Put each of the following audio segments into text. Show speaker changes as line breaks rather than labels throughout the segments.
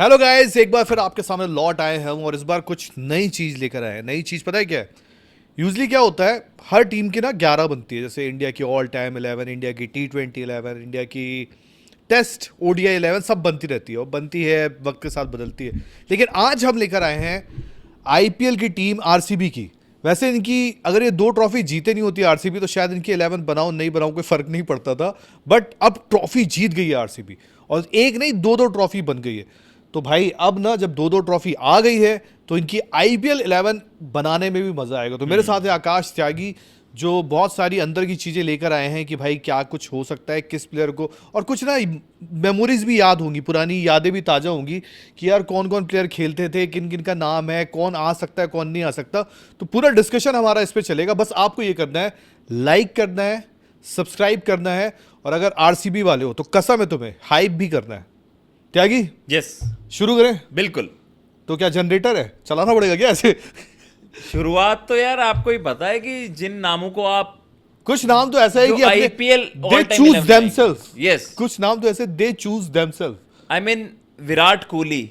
Hello guys, एक बार फिर आपके सामने लौट आए हम और इस बार कुछ नई चीज़ लेकर आए हैं। नई चीज़ पता है क्या है? यूजली क्या होता है, हर टीम की ना 11 बनती है। जैसे इंडिया की ऑल टाइम 11, इंडिया की T20 11, इंडिया की टेस्ट ODI 11 सब बनती रहती है और बनती है, वक्त के साथ बदलती है। लेकिन आज हम लेकर आए हैं IPL की टीम RCB की। वैसे इनकी अगर ये 2 ट्रॉफी जीते नहीं होती RCB तो शायद इनकी 11 बनाओ नहीं बनाओ कोई फर्क नहीं पड़ता था। बट अब ट्रॉफी जीत गई है RCB और एक नहीं 2-2 ट्रॉफी बन गई है। तो भाई अब ना जब 2-2 ट्रॉफी आ गई है तो इनकी IPL 11 बनाने में भी मजा आएगा। तो मेरे साथ है आकाश त्यागी, जो बहुत सारी अंदर की चीजें लेकर आए हैं कि भाई क्या कुछ हो सकता है किस प्लेयर को, और कुछ ना मेमोरीज भी याद होंगी, पुरानी यादें भी ताजा होंगी कि यार कौन कौन प्लेयर खेलते थे, किन किन का नाम है, कौन आ सकता है कौन नहीं आ सकता। तो पूरा डिस्कशन हमारा इस पे चलेगा। बस आपको ये करना है, लाइक करना है, सब्सक्राइब करना है, और अगर RCB वाले हो तो कसम है तुम्हें हाइप भी करना है। त्यागी,
यस,
शुरू करें?
बिल्कुल।
तो क्या जनरेटर है, चलाना पड़ेगा क्या ऐसे?
शुरुआत तो यार आपको ही पता है कि जिन नामों को आप
कुछ नाम तो ऐसा है
जो
कि अपने
IPL
they choose themselves.
Yes,
कुछ नाम तो ऐसे they choose themselves.
I mean Virat Kohli,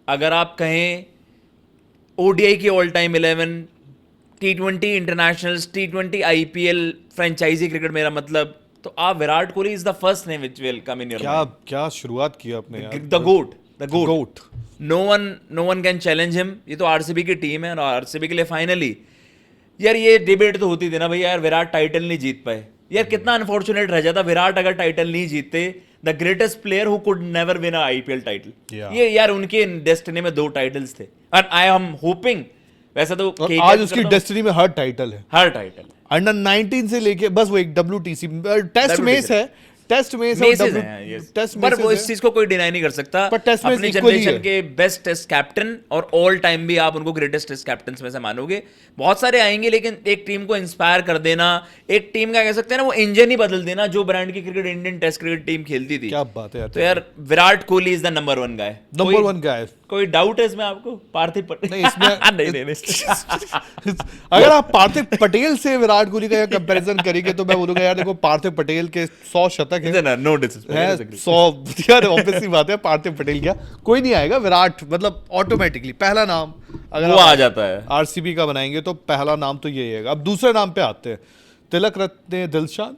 अगर आप कहें ODI की all time 11, T20 internationals, T20 IPL franchise cricket, मेरा मतलब, तो आप Virat Kohli is the first name which will come in your
क्या क्या शुरुआत की आपने यार।
The GOAT, the GOAT.
GOAT.
No one can challenge him. ये तो RCB की टीम है और RCB के लिए फाइनली यार ये डिबेट तो होती थी ना भाई, यार विराट टाइटल नहीं जीत पाए। यार कितना अनफॉर्चुनेट रह जाता विराट अगर टाइटल नहीं जीतते। The greatest player who could never win a IPL title, ये यार उनके डेस्टिनी में 2 टाइटल्स थे। और आई एम होपिंग, वैसे तो
और आज उसकी डेस्टिनी में हर टाइटल है।
हर टाइटल
अंडर 19 से लेके बस वो एक WTC टेस्ट मेस है, टेस्ट में
टेस्ट पर वो इस चीज को कोई डिनाई नहीं कर सकता।
पर टेस्ट में
अपनी जनरेशन के बेस्ट टेस्ट कैप्टन और ऑल टाइम भी आप उनको ग्रेटेस्ट टेस्ट कैप्टन में से मानोगे। बहुत सारे आएंगे लेकिन एक टीम को इंस्पायर कर देना, एक टीम का कह सकते हैं ना वो इंजन ही बदल देना जो ब्रांड की cricket Indian test cricket team खेलती थी।
क्या बात है यार।
तो यार Virat Kohli is the number 1 guy.
Number 1 guy.
कोई डाउट है इसमें आपको? पार्थिव पटेल
नहीं इसमें
नहीं।
अगर आप पार्थिव पटेल से विराट कोहली का कंपैरिजन करेंगे तो मैं बोलूंगा यार देखो पार्थिव पटेल के 100 शतक है।
नो
है 100 यार, ऑब्वियसली बात है पार्थिव पटेल क्या कोई नहीं आएगा। विराट मतलब ऑटोमेटिकली पहला नाम अगर
वो आ जाता है।
RCB का बनाएंगे तो पहला नाम तो यही है। अब दूसरे नाम पे आते हैं, तिलक रत्ने दिलशान।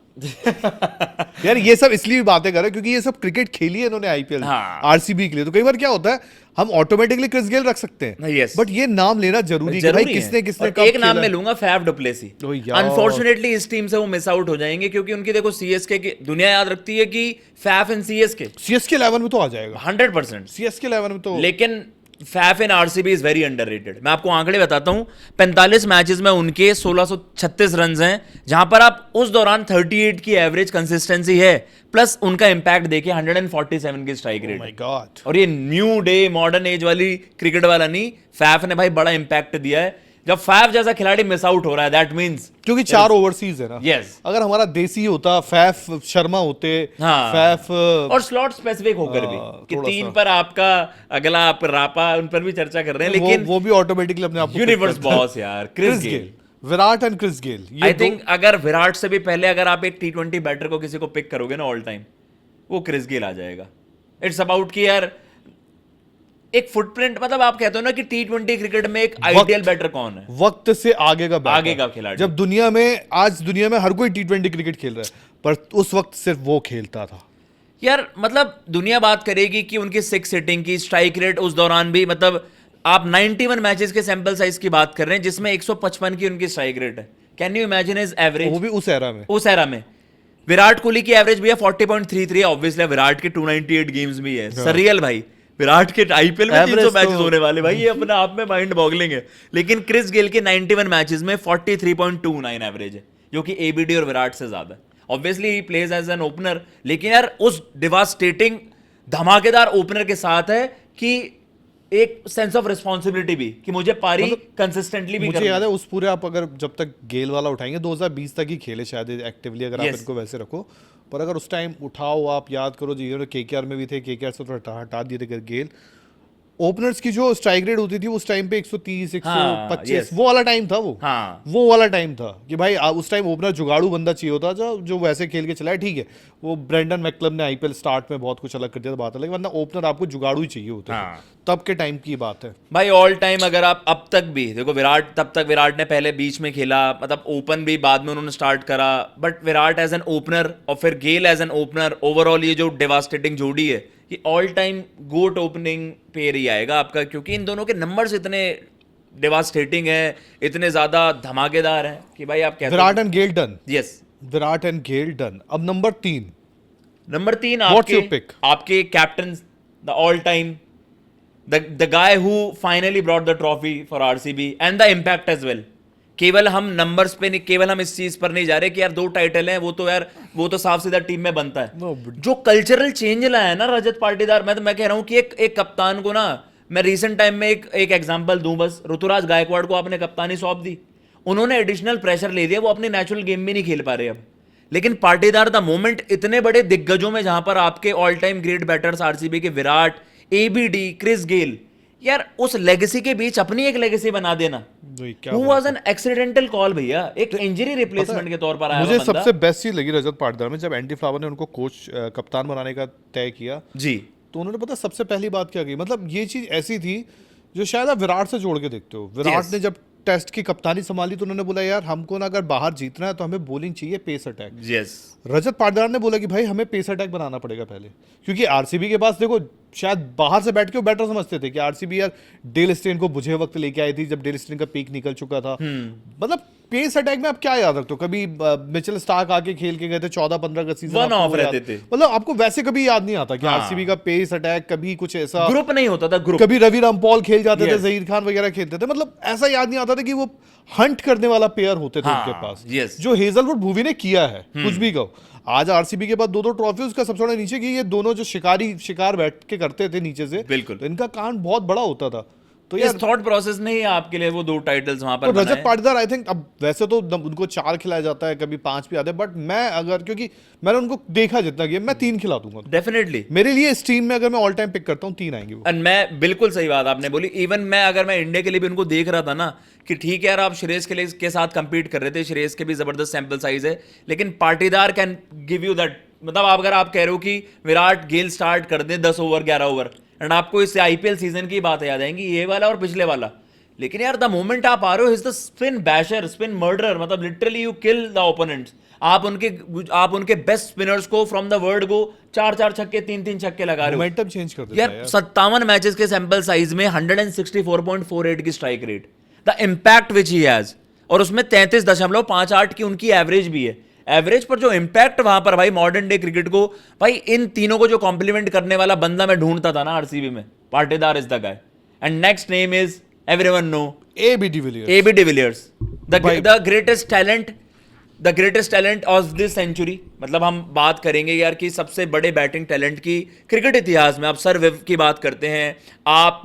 यार ये सब इसलिए भी बातें कर रहे हैं क्योंकि ये सब क्रिकेट खेली है इन्होंने IPL RCB के लिए। तो कई बार क्या होता है हम ऑटोमेटिकली क्रिस गेल रख सकते हैं, बट ये नाम लेना जरूरी है भाई किसने किसने कब
एक नाम मैं लूंगा, फैफ डुप्लेसी। अनफॉर्चुनेटली इस टीम से वो मिस आउट हो जाएंगे क्योंकि उनकी देखो CSK की दुनिया याद रखती है कि फैफ इन CSK
11 में तो आ जाएगा
100%।
CSK 11 में तो,
लेकिन Faf in RCB is very underrated. मैं आपको आंकड़े बताता हूं, 45 मैचेस में उनके 1636 रन हैं, जहां पर आप उस दौरान 38 की एवरेज कंसिस्टेंसी है, प्लस उनका इंपैक्ट देखिए 147 की स्ट्राइक रेट।
My God.
और ये न्यू डे मॉडर्न एज वाली क्रिकेट वाला नहीं, फैफ ने भाई बड़ा इंपैक्ट दिया है। जब फैफ जैसा खिलाड़ी मिस आउट हो रहा है दैट मींस
क्योंकि 4 ओवरसीज है ना।
यस,
अगर हमारा देसी होता फैफ शर्मा होते, फैफ
और स्लॉट स्पेसिफिक होकर भी कि 3 पर आपका अगला आप रापा उन पर भी चर्चा कर रहे हैं, लेकिन
वो भी ऑटोमेटिकली अपने आप को
यूनिवर्स बॉस यार Chris Gayle,
Virat and Chris Gayle.
I think अगर विराट से भी पहले अगर आप एक T20 बैटर को किसी को पिक करोगे ना ऑल टाइम, वो क्रिस गेल आ जाएगा। इट्स अबाउट कि यार एक फुटप्रिंट, मतलब आप कहते हो ना कि T20 क्रिकेट में एक आइडियल बैटर कौन है,
वक्त से आगे का
खिलाड़ी।
जब दुनिया में आज दुनिया में हर कोई T20 क्रिकेट खेल रहा है, पर उस वक्त सिर्फ वो खेलता था
यार। मतलब दुनिया बात करेगी कि उनकी 6 हिटिंग की स्ट्राइक रेट उस दौरान भी, मतलब आप 91 मैचेस के सैंपल साइज की बात कर रहे हैं जिसमें 155 की उनकी स्ट्राइक रेट है। Can you imagine his average?
वो भी उस एरा में
विराट कोहली की एवरेज भी है 40.33 है। ऑब्वियसली विराट के 298 गेम्स भी है। सरियल भाई, विराट के IPL में 300 मैचेस होने वाले भाई, ये अपने आप में माइंड बॉगलिंग है। लेकिन क्रिस गेल के 91 मैचेस में 43.29 एवरेज है, जो कि ABD और विराट से ज्यादा है। ऑब्वियसली ही प्लेज एज एन ओपनर, लेकिन यार उस डिवास्टेटिंग धमाकेदार ओपनर के साथ है कि एक सेंस ऑफ रिस्पॉन्सिबिलिटी भी कि मुझे पारी कंसिस्टेंटली भी
मुझे याद है उस पूरे आप अगर जब तक गेल वाला उठाएंगे 2020 तक ही खेले शायद एक्टिवली, अगर आप इनको वैसे रखो। पर अगर उस टाइम उठाओ, आप याद करो जी KKR में भी थे, KKR से तो हटा दिए थे गेल। ओपनर्स की जो स्ट्राइक रेट होती थी उस टाइम पे 130
हाँ,
125
yes.
वो वाला टाइम था वो
हाँ
वो वाला टाइम था कि भाई उस टाइम ओपनर जुगाड़ू बंदा चाहिए होता जो वैसे खेल के चलाए। ठीक है, वो ब्रेंडन मैकलम ने आईपीएल स्टार्ट में बहुत कुछ अलग कर दिया था, बात अलग, वरना ओपनर आपको जुगाड़ू ही चाहिए होते
हाँ।
थे, तब के टाइम की बात है।
भाई ऑल टाइम अगर आप अब तक भी देखो, विराट तब तक विराट ने पहले बीच में खेला, मतलब ओपन भी बाद में उन्होंने स्टार्ट करा, but Virat as an opener और फिर Gayle as an opener, overall ये जो डेवास्टेटिंग जोड़ी है ये ऑल टाइम गोट ओपनिंग पे ही आएगा आपका, क्योंकि इन दोनों के नंबर्स इतने डेवास्टेटिंग है, इतने ज्यादा धमाकेदार हैं कि भाई आप कहते
Virat and Gayle done,
yes.
Virat and Gayle done. अब number 3,
number 3
What's your pick?
आपके captain, the all time, the guy who finally brought the trophy for RCB and the impact as well। केवल हम नंबर्स पे नहीं, केवल हम इस चीज पर नहीं जा रहे कि यार 2 टाइटल हैं, वो तो साफ सीधा टीम में बनता है।
No, but-
जो कल्चरल चेंज लाया है ना रजत पाटीदार, मैं कह रहा हूं कि एक कप्तान को ना, मैं रिसेंट टाइम में एक एग्जांपल दूं बस, ऋतुराज गायकवाड़ को आपने कप्तानी सौंप दी, उन्होंने एडिशनल प्रेशर ले लिया, वो अपने नेचुरल गेम में नहीं खेल पा रहे अब। लेकिन पाटीदार द मोमेंट इतने बड़े दिग्गजों में, जहां पर आपके all time great batters RCB के विराट, एबीडी, क्रिस गेल, यार उस लेगेसी के बीच अपनी एक लेगेसी बना देना।
वही क्या
Who
बात
was an accidental call भैया, एक इंजरी रिप्लेसमेंट के तौर पर आया
मुझे
हुआ बंदा।
सबसे बेस्ट चीज लगी रजत पाटीदार में, जब एंडी फ्लावर ने उनको कोच कप्तान बनाने का तय किया,
जी
तो उन्होंने पता सबसे पहली बात क्या की, मतलब ये चीज ऐसी थी जो शायद आप विराट से जोड़ के देखते हो। विराट
Yes.
ने जब टेस्ट की कप्तानी संभाली तो उन्होंने बोला यार हमको ना अगर बाहर जीतना है तो हमें बॉलिंग चाहिए, pace attack.
Yes
Rajat Patidar ने बोला कि भाई हमें पेस अटैक बनाना पड़ेगा पहले, क्योंकि आरसीबी के पास देखो शायद बाहर से बैठ के वो बैटर समझते थे कि आरसीबी यार डेल स्टेन को बुझे वक्त लेके आई थी जब डेल स्टेन का पीक निकल चुका था। मतलब पेस अटैक में आप क्या याद रखते हो, कभी मिचेल स्टार्क आके खेल के गए थे 14-15 का सीजन,
One off रहते थे।
मतलब आपको वैसे कभी याद नहीं आता कि
हाँ।
आरसीबी का पेस अटैक कभी कुछ ऐसा,
ग्रुप नहीं होता था, ग्रुप।
कभी रवि रामपॉल खेल जाते थे,
Yes.
जहीर खान वगैरह खेलते थे, मतलब ऐसा याद नहीं आता था कि वो हंट करने वाला प्लेयर होते थे
हाँ,
उनके पास,
yes.
जो हेजलवुड भुवी ने किया है। कुछ भी कहो, आज आरसीबी के पास 2-2 ट्रॉफी, उसका सबसे बड़ा नीचे की ये दोनों जो शिकार बैठ के करते थे नीचे से,
बिल्कुल।
तो इनका कांड बहुत बड़ा होता था। तो
इस
यार
थॉट प्रोसेस ने ही आपके लिए वो 2 टाइटल्स वहां पर
तो रजत
बनाए।
पाटीदार आई थिंक, अब वैसे तो उनको 4 खिलाया जाता है, कभी 5 भी आते हैं, बट मैं अगर, क्योंकि मैंने उनको देखा जितना गेम, मैं 3 खिला दूंगा।
डेफिनेटली।
मेरे लिए इस टीम में अगर मैं ऑल टाइम पिक करता हूँ 3 आएंगे वो।
और मैं बिल्कुल सही बात आपने बोली। इवन मैं अगर मैं इंडिया के लिए भी उनको देख रहा था ना कि ठीक है यार, आप श्रेयस के साथ कंपीट कर रहे थे, श्रेयस के भी जबरदस्त सैंपल साइज है, लेकिन Patidar can give you that. मतलब अगर आप कह रहे हो कि विराट गेल स्टार्ट कर दें 10 ओवर 11 ओवर, एंड आपको इससे आईपीएल सीजन की बात याद आएंगी, ये वाला और पिछले वाला। लेकिन यार द मोमेंट आप आ रहे हो, is the spin basher, spin murderer, मतलब literally you kill the opponents. आप उनके बेस्ट स्पिनर्स को फ्रॉम द वर्ल्ड को 4-4 छक्के, 3-3 छक्के लगा रहे हो।
मोमेंटम चेंज कर देता है
यार
यार।
57 मैचेस के सैंपल साइज में 164.48 की strike rate, the impact which he has, और उसमें 33.58 की उनकी एवरेज भी है। एवरेज पर जो इंपैक्ट वहां पर भाई मॉडर्न डे क्रिकेट को, भाई इन तीनों को जो कॉम्प्लीमेंट करने वाला बंदा मैं ढूंढता था ना आरसीबी में, Patidar is the guy. And next name is everyone know
AB de Villiers.
AB de Villiers,
भाई-
the greatest talent of this century. मतलब हम बात करेंगे यार कि सबसे बड़े बैटिंग टैलेंट की क्रिकेट इतिहास में, आप सर विव की बात करते हैं, आप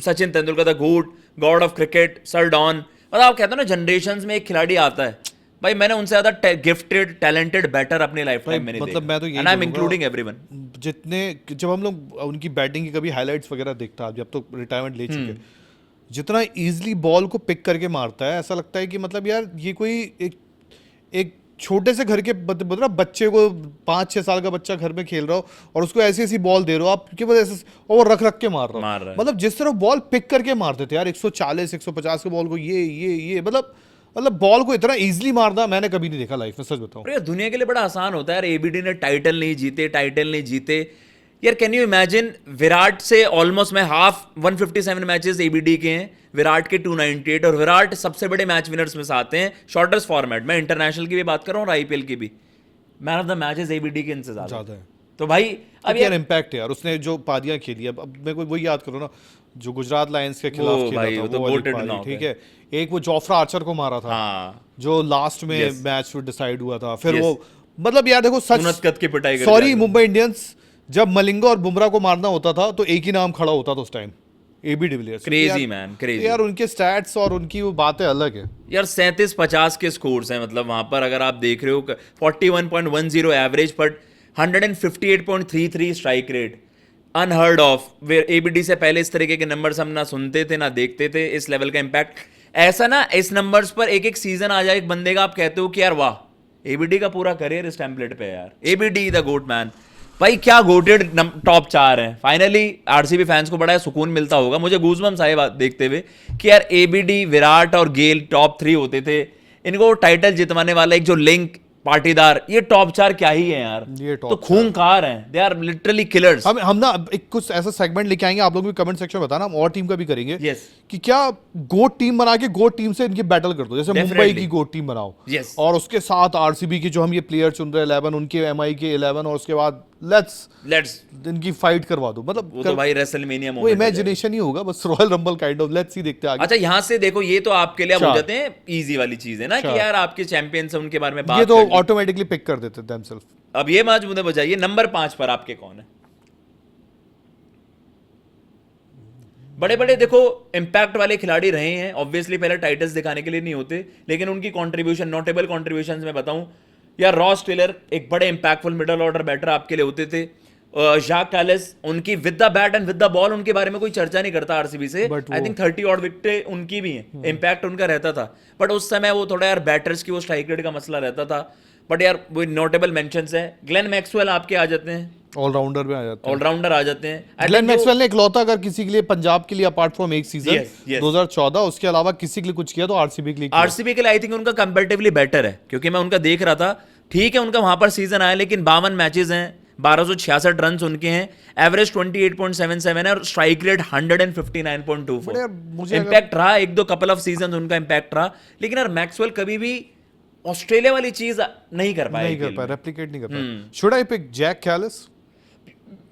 Sachin Tendulkar the GOAT, god of cricket, sir Don, मतलब आप कहते हो ना जनरेशंस में एक खिलाड़ी आता है, भाई मैंने उनसे ज्यादा गिफ्टेड टैलेंटेड बैटर अपनी लाइफ टाइम में नहीं
मतलब मैं तो यही
एंड आई एम
बोलूंगा,
इंक्लूडिंग एवरीवन।
जितने, जब हम लोग उनकी बैटिंग की कभी हाइलाइट्स वगैरह देखता है, जब तो रिटायरमेंट ले चुके, जितना इजीली बॉल को पिक करके मारता है, ऐसा लगता है कि मतलब यार ये कोई एक छोटे से घर के मतलब बच्चे को, 5-6 साल का बच्चा घर में खेल रहा हो और उसको ऐसी ऐसी बॉल दे रहे हो आप, केवल ऐसे और वो रख के मार रहा
है।
मतलब जिस तरह बॉल पिक करके मारते थे यार, 140-150 के बॉल को ये मतलब बॉल को इतना इजीली मारना मैंने कभी नहीं देखा लाइफ में, सच बताऊं।
अरे दुनिया के लिए बड़ा आसान होता है यार। एबीडी ने टाइटल नहीं जीते यार। कैन यू इमेजिन, विराट से ऑलमोस्ट मैं हाफ 157 मैचेस एबीडी के हैं, विराट के 298, और विराट सबसे बड़े मैच विनर्स में से आते हैं शॉर्टेस्ट फॉर्मेट में। इंटरनेशनल की भी बात कर रहा हूँ और आईपीएल की भी, man of the matches ABD के इनसे ज्यादा है। तो भाई अब
यार इम्पैक्ट है यार, उसने जो पादियां खेली, अब मैं कोई वही याद करूँ ना, जो गुजरात लायंस के खिलाफ खेला
भाई,
था,
वो तो
वाली
goated
पारी,
knock
ठीक
है।
है। एक वो जोफ्रा आर्चर को मारा था,
हाँ,
जो लास्ट में
Yes.
मैच डिसाइड हुआ था, फिर
Yes.
वो मतलब यार देखो सच,
उनत की पिटाई कर
सॉरी
दिया।
मुंबई इंडियंस, जब मलिंगा और बुमराह को मारना होता था तो एक ही नाम खड़ा होता था उस time, AB de Villiers.
Crazy man, crazy
यार उनके स्टैट्स और उनकी वो बातें अलग है
यार। 37-50 के स्कोर्स हैं, मतलब वहां पर अगर आप देख रहे हो 41.10 एवरेज पर 158.33 strike rate, unheard of, ABD से पहले इस तरीके के नंबर्स हम ना सुनते थे ना देखते थे, इस लेवल का इम्पैक्ट। ऐसा ना इस नंबर्स पर एक एक सीजन आ जाए एक बंदे का, आप कहते हो कि यार वाह, एबीडी का पूरा करियर इस टेम्पलेट पे है यार, एबीडी द गोट मैन। भाई क्या गोटेड टॉप 4 हैं। फाइनली आरसीबी फैंस को बड़ा सुकून मिलता होगा, मुझे गूजबम्स आए बात देखते हुए कि यार एबीडी, विराट और गेल टॉप 3 होते थे, इनको टाइटल जितवाने वाला एक जो लिंक पाटीदार, ये टॉप 4 क्या ही है यार,
ये
तो खूंखार हैं, दे आर लिटरली किलर्स।
हम ना एक कुछ ऐसा सेगमेंट लेके आएंगे, आप लोग भी कमेंट सेक्शन में बताना, हम और टीम का भी करेंगे
Yes.
कि क्या गोट टीम बना के गोट टीम से इनकी बैटल कर दो, जैसे मुंबई
Definitely.
की गोट टीम बनाओ,
Yes.
और उसके साथ आरसीबी के जो हम ये प्लेयर चुन रहे हैं 11, उनके एमआई के 11, और उसके बाद लेट्स इनकी फाइट करवा दो, मतलब
वो तो भाई रेसलमेनिया
वो
मोमेंट
इमेजिनेशन ही होगा, बस royal rumble kind of, let's see, देखते हैं आगे।
अच्छा यहाँ से देखो, ये तो आपके लिए अब हो
चार।
जाते हैं इजी वाली चीज है ना, कि
चार।
यार आपके चैंपियंस हैं उनके बारे में
ये
बात
तो
कर ली।
ऑटोमेटिकली पिक कर देते देमसेल्फ।
अब ये मैच मुझे बजाइए, नंबर 5 पर आपके कौन है? बड़े बड़े देखो इंपैक्ट वाले खिलाड़ी रहे हैं, ऑब्वियसली पहले टाइटल्स दिखाने के लिए नहीं होते, लेकिन उनकी कंट्रीब्यूशन, नोटेबल कंट्रीब्यूशंस में बताऊं, या रॉस टेलर एक बड़े इंपैक्टफुल मिडल ऑर्डर बैटर आपके लिए होते थे, जाक कैलिस, उनकी with the bat and with the ball उनके बारे में कोई चर्चा नहीं करता आरसीबी से, आई थिंक 30 ऑड विकेट उनकी भी हैं, इंपैक्ट उनका रहता था, बट उस समय वो थोड़ा यार बैटर्स की वो स्ट्राइक रेट का मसला रहता था, बट यार वो नोटेबल मेंशंस है। ग्लेन मैक्सवेल आपके आ जाते हैं,
ऑलराउंडर में आ जाते हैं,
ऑलराउंडर आ जाते हैं।
ग्लेन मैक्सवेल ने इकलौता अगर किसी के लिए, पंजाब के लिए अपार्ट फ्रॉम एक सीजन
Yes, yes.
2014, उसके अलावा किसी के लिए कुछ किया तो आरसीबी के लिए किया।
आरसीबी के लिए आई थिंक उनका कंपैरेटिवली बेटर है, क्योंकि मैं उनका देख रहा था, ठीक है उनका वहां पर सीजन आया, लेकिन 52 मैचेस हैं, 1266 रन उनके हैं, एवरेज 28.77 है, और स्ट्राइक रेट 159.24।
मुझे
इंपैक्ट रहा, एक दो कपल ऑफ सीजन उनका इंपैक्ट रहा, लेकिन यार मैक्सवेल कभी भी ऑस्ट्रेलिया वाली चीज नहीं कर पाया,
नहीं कर पाया, रेप्लिकेट नहीं कर पाया। Should I pick Jacques Kallis?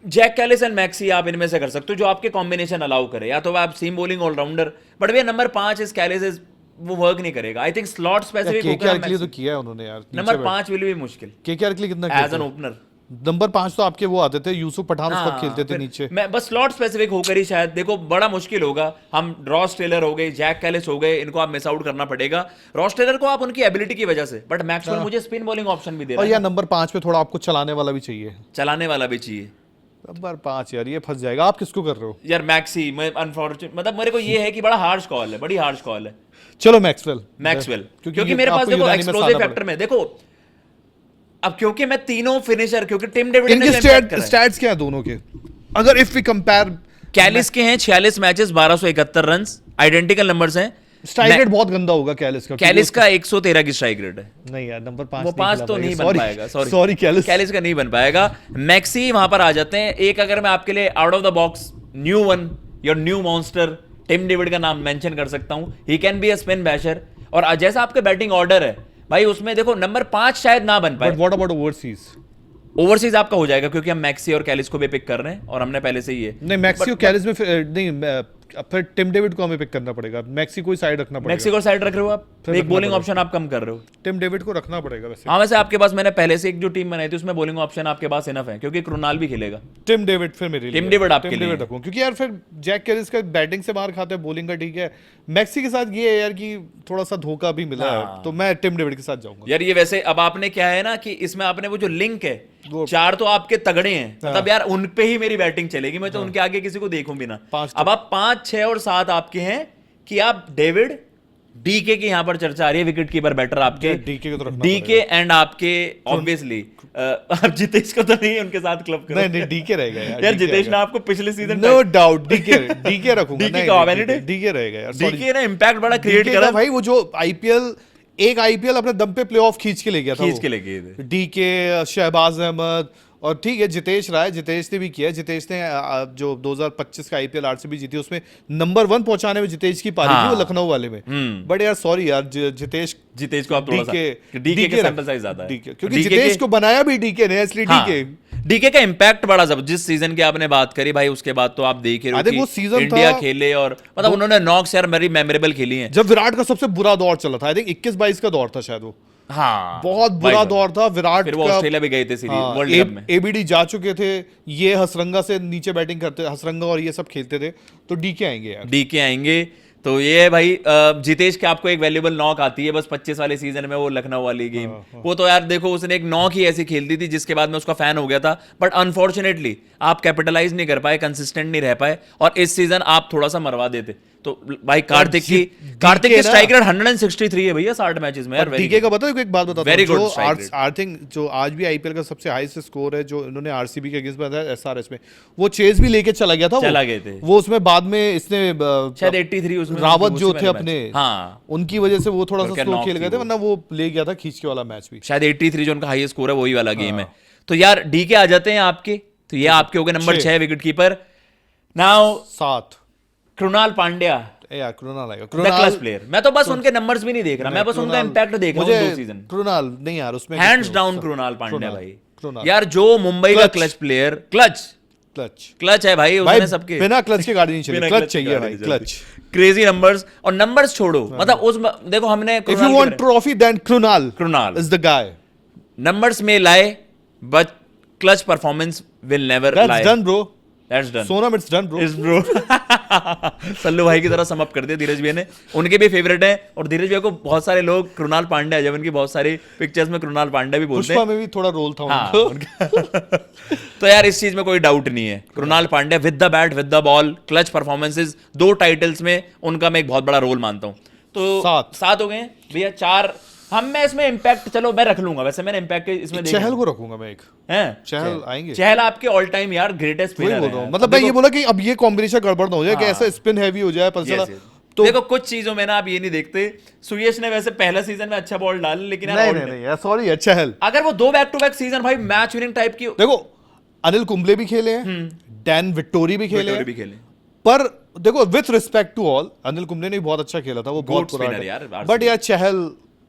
Jacques Kallis and Maxi आप इनमें से कर सकते हो, जो आपके कॉम्बिनेशन अलाउ करे, या तो आप सीम बॉलिंग ऑलराउंडर, बट भैया नंबर 5 इस कैलिस इज, वो वर्क नहीं करेगा, I think slot specific
KKR के लिए तो किया है उन्होंने यार,
नंबर 5 विल भी मुश्किल
केकेआर के लिए कितना
एज एन ओपनर।
नंबर 5 तो आपके वो आते थे, यूसुफ पठान उस वक्त खेलते थे
फिर
नीचे।
मैं बस स्लॉट स्पेसिफिक होकर ही शायद, देखो बड़ा मुश्किल होगा, हम रॉस टेलर हो गए, जैक कैलिस हो गए, इनको आप मिस आउट करना पड़ेगा। रॉस टेलर को आप उनकी एबिलिटी की वजह से, बट मैक्सवेल मुझे स्पिन बॉलिंग ऑप्शन भी दे रहा
और
है,
यार नंबर 5 पे थोड़ा आपको चलाने वाला भी चाहिए,
चलाने वाला भी चाहिए।
नंबर 5 यार ये फंस जाएगा। आप किसको कर रहे हो?
यार मैक्सी, मैं अनफॉर्चुनेट, मतलब मेरे को ये है कि बड़ा हार्श कॉल है, बड़ी हार्श कॉल है।
चलो मैक्सवेल,
मैक्सवेल, क्योंकि मेरे पास देखो एक्सप्लोसिव फैक्टर में देखो, अब क्योंकि मैं तीनों फिनिशर, क्योंकि टिम डेविड
इनके स्टैट्स क्या है दोनों के, अगर इफ वी कंपेयर?
कैलिस के हैं 46 मैचेस 1271 रन, आइडेंटिकल नंबर्स हैं।
स्ट्राइक रेट बहुत गंदा होगा कैलिस का,
कैलिस का 113 की स्ट्राइक रेट है।
नहीं यार नंबर 5
वो 5 तो नहीं बन पाएगा,
सॉरी
कैलिस का नहीं बन पाएगा। मैक्सी वहां पर आ जाते हैं। एक अगर मैं आपके लिए out of the box new one, your new monster, Tim David का नाम मेंशन कर सकता हूं, he can be a spin basher, और जैसा आपका बैटिंग ऑर्डर है भाई, उसमें देखो नंबर 5 शायद ना बन पाए।
But what about overseas?
Overseas आपका हो जाएगा, क्योंकि हम मैक्सी और कैलिस को भी पिक कर रहे हैं, और हमने पहले से ही है।
नहीं मैक्सी और कैलिस में नहीं, फिर टिम डेविड को हमें पिक करना पड़ेगा, मैक्सी को ही साइड रखना पड़ेगा।
मैक्सी को साइड रख रहे हो आप,
फिर
एक
रखना
बॉलिंग
पड़ेगा।
ऑप्शन आप कम कर रहे हो।
टिम डेविड को रखना पड़ेगा वैसे।
हाँ, वैसे आपके पास मैंने पहले से एक जो टीम बनाई थी उसमें बॉलिंग ऑप्शन आपके पास इनफ है, क्योंकि क्रुनाल भी खेलेगा।
टिम डेविड फिर मेरे लिए,
टिम डेविड आपके
टिम
लिए
डेविड रखूं, क्योंकि यार फिर जैक कैलिस का बैटिंग से मार खाते हैं, बॉलिंग का ठीक है। मैक्सी के साथ ये है यार कि थोड़ा सा धोखा भी मिला है, तो मैं टिम डेविड के साथ जाऊंगा
यार ये वैसे अब आपने क्या है ना कि इसमें आपने वो जो लिंक है, 4 तो आपके तगड़े हैं, मतलब यार उन पे ही मेरी बैटिंग चलेगी, मैं तो उनके आगे किसी को देखूं भी ना। अब आप 5, 6 और 7 आपके हैं कि आप डेविड, डीके की यहाँ पर चर्चा आ रही है, विकेट कीपर बैटर आपके,
डीके को तो रखना
डीके एंड आपके ऑब्वियसली अब जितेश को तो नहीं उनके साथ क्लब करो।
नहीं डीके रहेगा
यार जितेश ने आपको पिछले सीजन
नो डाउट डीके रखूंगा।
डीके का वैनिटी,
डीके रहेगा यार,
डीके ने इंपैक्ट बड़ा क्रिएट करा
भाई। वो जो एक आईपीएल अपने दम पे प्लेऑफ खींच के ले गया था,
खींच के ले गए थे
डीके, शहबाज अहमद, और ठीक है जितेश रहा है, जितेश ने भी किया। जितेश ने जो 2025 का आईपीएल आरसीबी जीती उसमें नंबर 1 पहुंचाने में जितेश की पारी थी, वो लखनऊ वाले में। बट यार सॉरी यार, जितेश
को आप थोड़ा सा डीके के सैंपल साइज ज्यादा है,
क्योंकि जितेश को बनाया भी डीके ने, इसलिए
डीके का इंपैक्ट बड़ा जब जिस सीजन की आपने बात करी भाई, उसके बाद तो आप देख रहे हो कि इंडिया खेले, और मतलब उन्होंने नॉक्स यार मेरी मेमोरेबल खेली हैं।
जब विराट का सबसे बुरा दौर चला था, आई थिंक 21-22 का दौर था शायद वो,
हाँ
बहुत बुरा दौर था विराट
फिर वो
का।
ऑस्ट्रेलिया भी गए थे सीरीज वर्ल्ड कप में,
एबीडी जा चुके थे, ये हसरंगा से नीचे बैटिंग करते, हसरंगा और ये सब खेलते थे, तो डीके आएंगे यार,
डीके आएंगे। तो ये है भाई जितेश के आपको एक वैल्यूबल नॉक आती है बस 25 वाले सीजन में, वो लखनऊ वाली गेम। वो तो यार देखो उसने एक नॉक ही ऐसी खेल दी थी जिसके बाद मैं उसका फैन हो गया था, बट अनफॉर्चुनेटली आप कैपिटलाइज नहीं कर पाए, कंसिस्टेंट नहीं रह पाए, और इस सीजन आप थोड़ा सा मरवा देते। तो भाई कार्तिक की स्ट्राइक रेट 163 है भैया 60 मैचेस में यार।
डीके का बताओ एक बात बताता
Very
हूं,
good
जो
strike rate.
आई थिंक जो आज भी आईपीएल का सबसे हाईएस्ट स्कोर है जो इन्होंने आरसीबी के अगेंस्ट बनाया एसआरएच में, वो चेज भी लेके चला गया था।
चला गए थे
वो उसमें बाद में इसने
शायद 83 उसमें
रावत जो
उसी
थे
वाले
अपने,
मैच। हाँ
उनकी वजह से वो थोड़ा सा
उनका
स्लो
knock
खेल
थी
गए थे,
वो।
वरना वो ले गया था खींच के वाला मैच भी।
शायद 83 जो उनका हाईएस्ट स्कोर है वही वाला गेम है। तो यार डीके आ जाते हैं आपके, तो ये आपके हो गए number 6 wicket keeper. Now
7
Krunal Pandya,
यार कृणाल आएगा,
क्लास प्लेयर। मैं तो बस उनके नंबर्स भी नहीं देख रहा, मैं बस उनका इंपैक्ट देख रहा हूं 2 सीजन।
कृणाल नहीं यार, उसमें
हैंड्स डाउन कृणाल पांड्या भाई।
कृणाल।
यार जो मुंबई का क्लच प्लेयर, क्लच है भाई, उसने सबके
बिना क्लच के गाड़ी नहीं चली,
बिना
क्लच
clutch
चाहिए
के
भाई,
गाड़ी
क्लच।
क्रेजी नंबर्स, और नंबर्स छोड़ो, मतलब उस देखो हमने
if you want trophy then Krunal is the guy.
Numbers में लाए but clutch performance will never
that's
लाए।
Done bro,
that's done
Sonam it's done bro.
इस ब्रो सल्लू भाई की तरह सम अप कर दिया धीरज भैया ने, उनके भी फेवरेट हैं। और धीरज भैया को बहुत सारे लोग कृणाल पांड्या, जब उनकी बहुत सारी पिक्चर्स में कृणाल पांड्या भी बोलते
पुष्पा
हैं।
में भी थोड़ा रोल था
हाँ,
उनका।
तो यार इस चीज में कोई डाउट नहीं है, Krunal Pandya with the bat with the ball, clutch performances, 2 titles में उनका मैं एक बहुत बड़ा रोल मानता हूं। तो 7 हो गए भैया। 4 मैं इसमें इंपैक्ट, चलो मैं रख लूंगा, वैसे मैंने इंपैक्ट इसमें
चहल को रखूंगा मैं एक, चहल आएंगे।
चहल आपके ऑल टाइम यार ग्रेटेस्ट प्लेयर
बोल रहा हूं, मतलब मैं ये बोला कि अब ये कॉम्बिनेशन गड़बड़ ना हो जाए कि ऐसा स्पिन हैवी हो जाए पता चला।
तो देखो कुछ चीजों में ना आप ये नहीं देखते, सुयश ने वैसे पहला सीजन में अच्छा बॉल डाला, लेकिन
नहीं सॉरी चहल,
अगर वो 2 बैक टू बैक सीजन भाई मैच विनिंग टाइप की,
देखो अनिल कुंबले भी खेले हैं, डैन विक्टोरी भी खेले हैं, पर देखो with respect to all, Anil Kumble ने बहुत अच्छा खेला था, वो बहुत पुराना, बट यार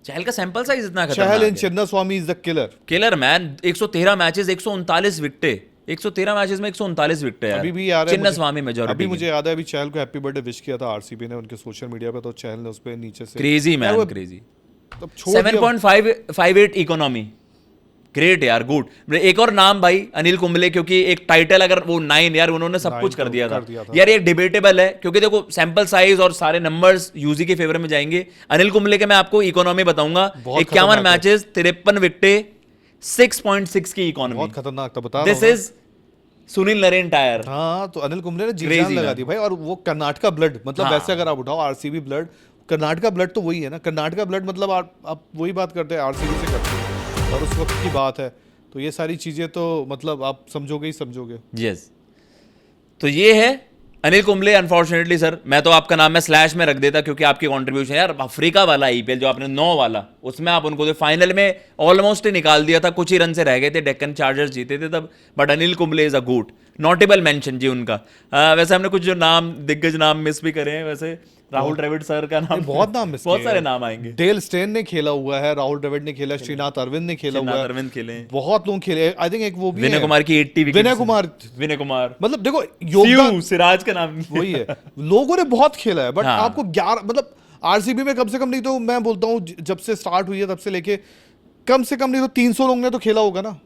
चहल
का सैंपल साइज इतना खतरनाक
चहल
है।
In Chinnaswamy is the
killer man. 113 matches 139 wicket, 113 matches में 139 विकेट है।
अभी भी यार
चिन्नास्वामी मेजॉरिटी।
अभी मुझे याद है, अभी चहल को हैप्पी बर्थडे विश किया था आरसीबी ने उनके सोशल मीडिया पे, तो चहल ने उस पे नीचे से
क्रेजी मैन, क्रेजी।
तब
7.58 इकोनॉमी, ग्रेट यार, गुड। एक और नाम भाई अनिल कुंबले, क्योंकि एक टाइटल अगर वो 9 यार उन्होंने सब कुछ कर दिया था यार, ये डिबेटेबल है क्योंकि देखो सैंपल साइज और सारे नंबर्स यूजी के फेवर में जाएंगे। अनिल कुंबले के मैं आपको इकोनॉमी बताऊंगा, 51 मैचेस 53 विकेट, 6.6 की इकोनॉमी,
बहुत खतरनाक था, बता
this is Sunil Narine tier.
हाँ, तो अनिल कुंबले ने जी जान लगा दी भाई, और वो कर्नाटका ब्लड, मतलब वैसे अगर आप उठाओ आरसीबी ब्लड, कर्नाटका ब्लड तो वही है ना, कर्नाटका ब्लड मतलब आप वही बात करते हैं आरसीबी से करते हैं, और उस वक्त की बात है, तो ये सारी चीजें तो मतलब आप समझोगे ही समझोगे।
यस, तो ये है अनिल कुंबले। अनफॉर्चुनेटली सर, मैं तो आपका नाम मैं स्लैश में रख देता क्योंकि आपकी कंट्रीब्यूशन यार, अफ्रीका वाला आईपीएल जो आपने 9 वाला, उसमें आप उनको फाइनल में ऑलमोस्ट ही निकाल दिया था, कुछ ही रन से रह गए थे, डेक्कन चार्जर्स जीते थे तब, but Anil Kumble is a good notable mention जी उनका। वैसे हमने कुछ जो नाम दिग्गज नाम मिस भी करे हैं, वैसे राहुल द्रविड़ सर का नाम,
बहुत नाम मिस,
बहुत सारे नाम आएंगे।
डेल स्टेन ने खेला हुआ है, राहुल द्रविड़ ने खेला, श्रीनाथ अरविंद ने खेला हुआ है,
अरविंद खेले, बहुत
लोग खेले। आई थिंक एक वो भी
विनय कुमार की 80 विकेट, विनय कुमार,
मतलब देखो योगदान,
सिराज का नाम
वही है, लोगों ने बहुत खेला है, बट आपको 11 मतलब आरसीबी में कम से कम नहीं तो मैं बोलता हूँ जब से स्टार्ट हुई है तब से लेके कम से कम नहीं तो 300 लोग ने तो खेला होगा ना,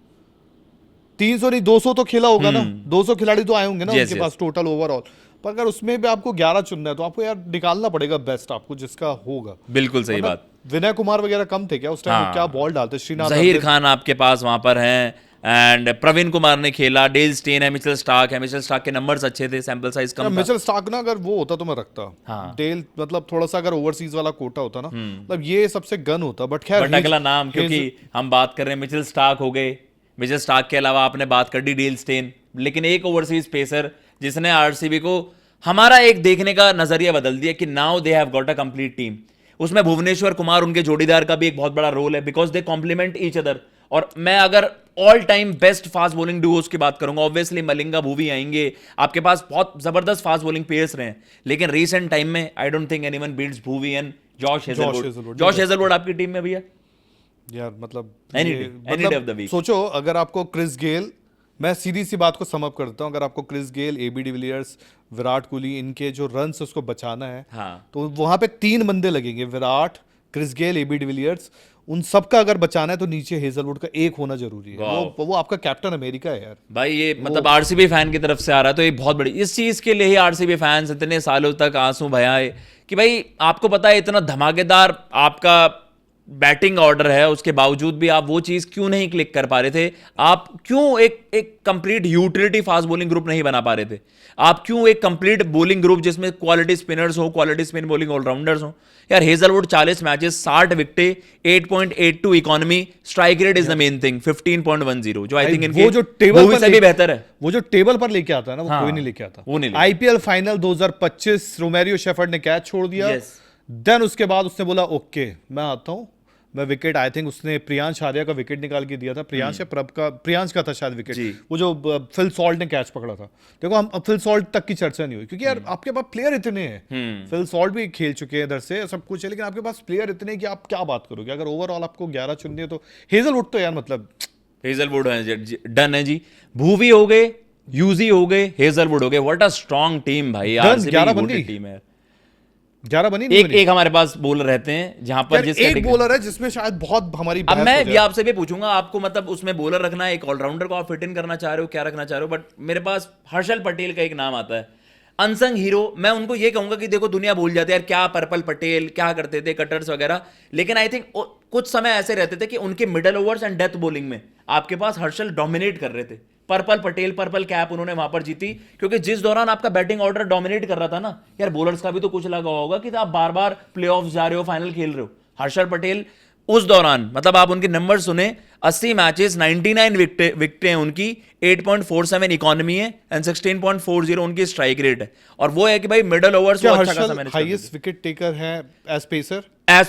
300 नहीं 200 तो खेला होगा ना, 200 खिलाड़ी तो आए होंगे ना उनके पास टोटल ओवरऑल। पर अगर उसमें भी आपको 11 चुनना है तो आपको यार निकालना पड़ेगा बेस्ट आपको जिसका होगा।
बिल्कुल सही बात।
विनय कुमार वगैरह कम थे क्या उस टाइम? क्या बॉल डालते? श्रीनाथ,
जहीर खान आपके पास वहां पर हैं, एंड प्रवीण कुमार ने खेला, डेल स्टेन है, मिचेल स्टार्क है। मिचेल स्टार्क के नंबर्स अच्छे थे, सैंपल साइज कम था।
मिचेल स्टार्क ना अगर वो होता तो मैं रखता। डेल मतलब थोड़ा सा अगर ओवरसीज वाला कोटा होता ना, मतलब ये सबसे गन होता। बट खैर
अगला नाम, क्योंकि हम बात कर रहे हैं मिचेल स्टार्क हो गए, मिचेल स्टार्क के अलावा आपने बात कर दी डेल स्टेन, लेकिन एक ओवरसीज पेसर जिसने आरसीबी को हमारा एक देखने का नजरिया बदल दिया कि now they have got a complete team. उसमें भुवनेश्वर कुमार उनके जोड़ीदार का भी एक बहुत बड़ा रोल है, because they complement each other. और मैं अगर all time best fast bowling duos की बात करूंगा, ऑब्वियसली मलिंगा, भुवी आएंगे। आपके पास बहुत जबरदस्त फास्ट बॉलिंग पेयर्स रहे हैं, लेकिन रीसेंट टाइम में I don't think anyone beats Bhuvi and Josh Hazlewood. Josh Hazlewood आपकी टीम में भैया
यार, मतलब
any day of the week.
सोचो अगर आपको क्रिस गेल, मैं सीधी सी बात को सम अप करता हूं, अगर आपको Chris Gayle, AB de Villiers, Virat Kohli, इनके जो रन्स उसको बचाना है, तो वहां पे 3 बंदे लगेंगे, Virat, Chris Gayle, AB de Villiers. उन सबका अगर बचाना है तो नीचे हेजलवुड का एक होना जरूरी है। वो आपका कैप्टन अमेरिका है यार
भाई। ये मतलब आरसीबी फैन की तरफ से आ रहा है तो ये बहुत बड़ी इस चीज के लिए ही आरसीबी फैंस इतने सालों तक आंसू बहाए कि भाई आपको पता है इतना धमाकेदार आपका बैटिंग ऑर्डर है, उसके बावजूद भी आप वो चीज क्यों नहीं क्लिक कर पा रहे थे? आप क्यों एक complete utility fast bowling group नहीं बना पा रहे थे? आप क्यों एक कंप्लीट बॉलिंग ग्रुप जिसमें क्वालिटी स्पिनर्स हो, क्वालिटी स्पिन बॉलिंग ऑलराउंडर्स हो? यार Hazlewood 40 matches 60 विकेटें 8.82 economy, strike rate is the main thing 15.10 जो आई थिंक इनके
वो जो टेबल पर
से भी बेहतर है।
वो जो टेबल पर लेके आता है ना वो कोई नहीं लेके आता।
वो नहीं
आईपीएल फाइनल 2025 रोमेरियो शेफर्ड ने कैच छोड़ दिया, देन उसके बाद उसने बोला ओके मैं आता हूं, मैं विकेट आई थिंक उसने प्रियांश आर्या का विकेट निकाल के दिया था, प्रियांश का था शायद विकेट, वो जो फिल सॉल्ट ने कैच पकड़ा था। देखो हम फिल सॉल्ट तक की चर्चा नहीं हुई क्योंकि यार आपके पास प्लेयर इतने हैं, फिल सॉल्ट भी खेल चुके हैं इधर से सब कुछ है, लेकिन आपके पास प्लेयर इतने हैं कि आप क्या बात करोगे? अगर ओवरऑल आपको 11 चुननी है तो हेजलवुड तो यार मतलब
हेजलवुड डन है जी। भूवी हो गए, यूजी हो गए, हेजलवुड हो गए, व्हाट अ स्ट्रांग टीम भाई। आरसीबी टीम है।
11 बनी
एक हमारे पास बॉलर रहते हैं जहां पर जिस
एक बॉलर है जिसमें शायद बहुत हमारी
अब मैं भी आपसे भी पूछूंगा आपको, मतलब उसमें बॉलर रखना है, एक ऑलराउंडर को आप फिट इन करना चाह रहे हो, क्या रखना चाह रहे हो? बट मेरे पास हर्षल पटेल का एक नाम आता है, अनसंग हीरो। मैं उनको ये कहूंगा कि देखो दुनिया भूल जाती है यार क्या पर्पल पटेल क्या करते थे, कटर्स वगैरह, लेकिन आई थिंक कुछ समय ऐसे रहते थे कि उनके middle overs and death bowling में आपके पास हर्षल डोमिनेट कर रहे थे। पर्पल पटेल, पर्पल कैप उन्होंने वहां पर जीती क्योंकि जिस दौरान आपका बैटिंग ऑर्डर डोमिनेट कर रहा था ना यार, बॉलर्स का भी तो कुछ लगा होगा कि आप बार बार प्लेऑफ्स जा रहे हो, फाइनल खेल रहे हो। हर्षल पटेल उस दौरान मतलब आप उनके नंबर सुने, 80 मैचेस 99 विकेटें हैं उनकी, 8.47 इकोनॉमी है एंड 16.40 उनकी स्ट्राइक रेट है। और वो है कि भाई मिडल ओवर्स वो अच्छा खासा मैनेज करते हैं।
हाईएस्ट विकेट टेकर है एज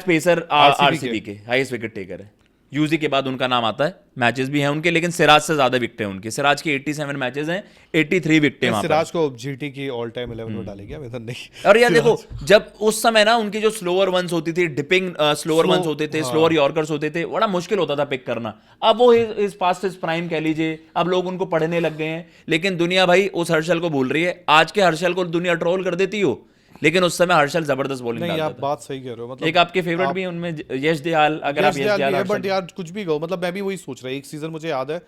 पेसर आरसीबी के हाईएस्ट विकेट टेकर है। यूजी के बाद उनका नाम आता है, मैचेस भी हैं उनके, लेकिन सिराज से ज्यादा विकेटें उनकी। सिराज की 87 मैचेस हैं, 83 विकेटें वहां पर।
सिराज को जीटी की ऑल टाइम 11 में डालेगा मैं तो नहीं।
और यार देखो जब उस समय ना उनकी जो स्लोअर वंस होती थी, डिपिंग स्लोअर वंस होते थे, स्लोअर यॉर्कर्स होते थे, बड़ा मुश्किल होता था पिक करना। अब वो इस पास्ट इस प्राइम कह लीजिए, अब लोग उनको पढ़ने लग गए हैं, लेकिन दुनिया भाई उस हर्षल को भूल रही है। आज के हर्षल को दुनिया ट्रोल कर देती हो, लेकिन उस समय हर्षल जबरदस्त बॉलिंग
नहीं, आप बात सही कह रहे हो। मतलब
एक आपके फेवरेट भी हैं उनमें यश दयाल, अगर आप यश दयाल,
बट यार कुछ भी कहो, मतलब मैं भी वही सोच रहा हूँ। एक सीजन मुझे याद है,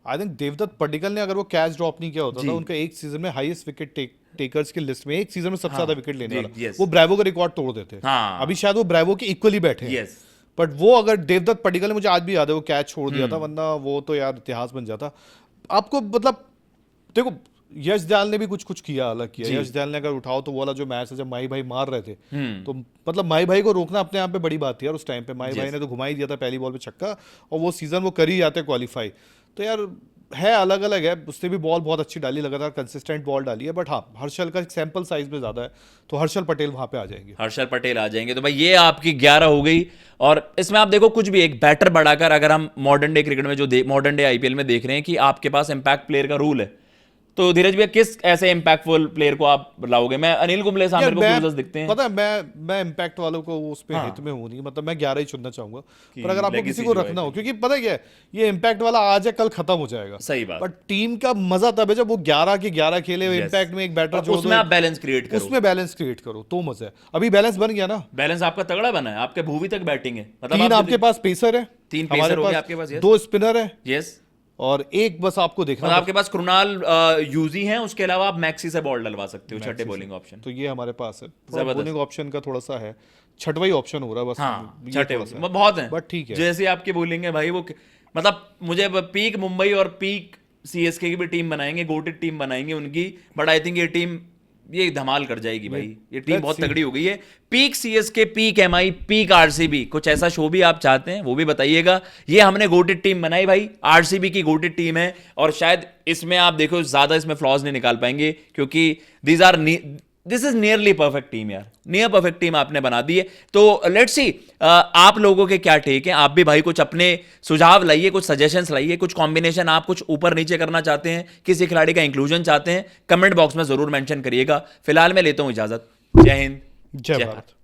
आई थिंक देवदत्त पडिक्कल ने अगर वो कैच ड्रॉप नहीं किया होता था, उनका एक सीजन में हाईएस्ट विकेट टेकर्स की लिस्ट में एक सीजन में सबसे ज्यादा विकेट लेने वाला, वो ब्रेवो का रिकॉर्ड तोड़ देते। अभी शायद वो ब्रेवो के इक्वली बैठे हैं, बट वो अगर देवदत्त पडिक्कल ने, मुझे आज भी याद है, वो कैच छोड़ दिया था, वरना वो तो यार इतिहास बन जाता। आपको मतलब देखो यश दयाल ने भी कुछ किया, अलग किया। यश दयाल ने अगर उठाओ तो वो वाला जो मैच है जब माही भाई मार रहे थे, तो मतलब माही भाई को रोकना अपने आप में बड़ी बात थी यार उस टाइम पे। माही भाई ने तो घुमा ही दिया था पहली बॉल पे छक्का, और वो सीजन वो कर ही जाते क्वालिफाई। तो यार है अलग अलग है, उसने भी बॉल बहुत अच्छी डाली, लगातार कंसिस्टेंट बॉल डाली है। बट हाँ, हर्षल का सैंपल साइज में ज्यादा है, तो हर्षल पटेल वहां पे आ जाएंगे।
हर्षल पटेल आ जाएंगे। तो भाई ये आपकी 11 हो गई। और इसमें आप देखो कुछ भी एक बैटर बढ़ाकर, अगर हम मॉडर्न डे क्रिकेट में जो मॉडर्न डे आईपीएल में देख रहे हैं कि आपके पास इंपैक्ट प्लेयर का रूल है, तो धीरज भैया किस ऐसे इंपैक्टफुल प्लेयर को आप लाओगे? मैं अनिल कुंबले सामने को क्लोजर्स दिखते हैं।
पता है मैं इंपैक्ट वालों को उस पे हित में हूं नहीं, मतलब मैं 11 ही चुनना चाहूंगा। पर अगर आपको किसी को रखना हो, क्योंकि पता है क्या है, ये इंपैक्ट वाला आज है कल खत्म हो जाएगा।
सही बात।
बट टीम का मजा तब है जब वो 11 के 11 खेले, इंपैक्ट में एक बैटर जो
उसमें आप बैलेंस क्रिएट करो,
उसमें बैलेंस क्रिएट करो तो मजा है। अभी बैलेंस बन गया ना,
बैलेंस आपका तगड़ा बना है। आपके भूवी तक बैटिंग है,
मतलब 3 आपके पास पेसर है,
3 पेसर हो गए आपके पास,
2 स्पिनर है,
यस,
और एक बस आपको देखना,
मतलब आपके पास कृणाल यूजी हैं, उसके अलावा आप मैक्सी से बॉल डलवा सकते हो, छठे बॉलिंग ऑप्शन।
तो ये हमारे पास है, बॉलिंग ऑप्शन का थोड़ा सा है, छठवां ही ऑप्शन हो रहा है बस।
हाँ, छठे बहुत है,
बट ठीक है।
जैसे आपकी बॉलिंग है भाई, वो मतलब मुझे पीक मुंबई और पीक सीएसके की भी टीम बनाएंगे, गोटेड टीम बनाएंगे उनकी, बट आई थिंक ये टीम ये धमाल कर जाएगी भाई। ये टीम बहुत तगड़ी हो गई है। Peak CSK, peak MI, peak RCB, कुछ ऐसा शो भी आप चाहते हैं वो भी बताइएगा। ये हमने गोटेड टीम बनाई भाई, आरसीबी की गोटेड टीम है, और शायद इसमें आप देखो ज्यादा इसमें फ्लॉज नहीं निकाल पाएंगे, क्योंकि this is nearly perfect team यार, नियर परफेक्ट टीम आपने बना दी है। तो लेट्स सी आप लोगों के क्या टेक हैं। आप भी भाई कुछ अपने सुझाव लाइए, कुछ सजेशंस लाइए, कुछ कॉम्बिनेशन आप कुछ ऊपर नीचे करना चाहते हैं, किसी खिलाड़ी का इंक्लूजन चाहते हैं, कमेंट बॉक्स में जरूर मेंशन करिएगा। फिलहाल मैं लेता हूं इजाजत। जय हिंद,
जय भारत।